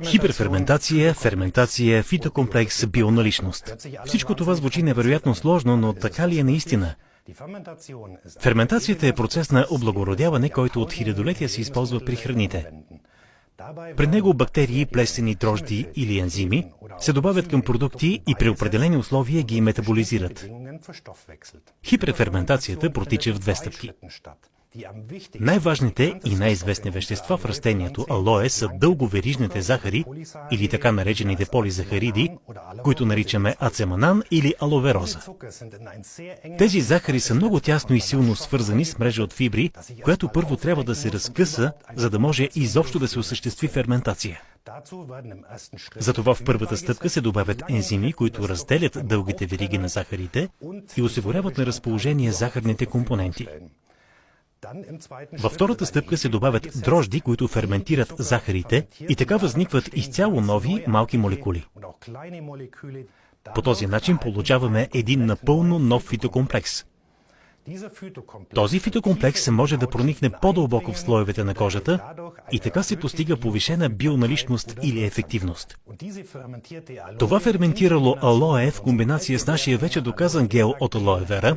Хиперферментация, ферментация, фитокомплекс, бионаличност. Всичко това звучи невероятно сложно, но така ли е наистина? Ферментацията е процес на облагородяване, който от хилядолетия се използва при храните. При него бактерии, плесени, дрожди или ензими се добавят към продукти и при определени условия ги метаболизират. Хиперферментацията протича в две стъпки. Най-важните и най-известни вещества в растението алое са дълговерижните захари или така наречените полизахариди, които наричаме ацеманан или аловероза. Тези захари са много тясно и силно свързани с мрежа от фибри, която първо трябва да се разкъса, за да може изобщо да се осъществи ферментация. Затова в първата стъпка се добавят ензими, които разделят дългите вериги на захарите и осигуряват на разположение захарните компоненти. Във втората стъпка се добавят дрожди, които ферментират захарите и така възникват изцяло нови малки молекули. По този начин получаваме един напълно нов фитокомплекс. Този фитокомплекс може да проникне по-дълбоко в слоевете на кожата и така се постига повишена бионаличност или ефективност. Това ферментирало алое в комбинация с нашия вече доказан гел от алоe вера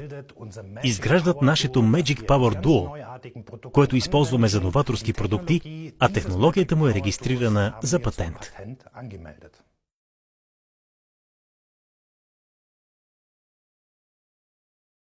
изграждат нашето Magic Power Duo, което използваме за новаторски продукти, а технологията му е регистрирана за патент.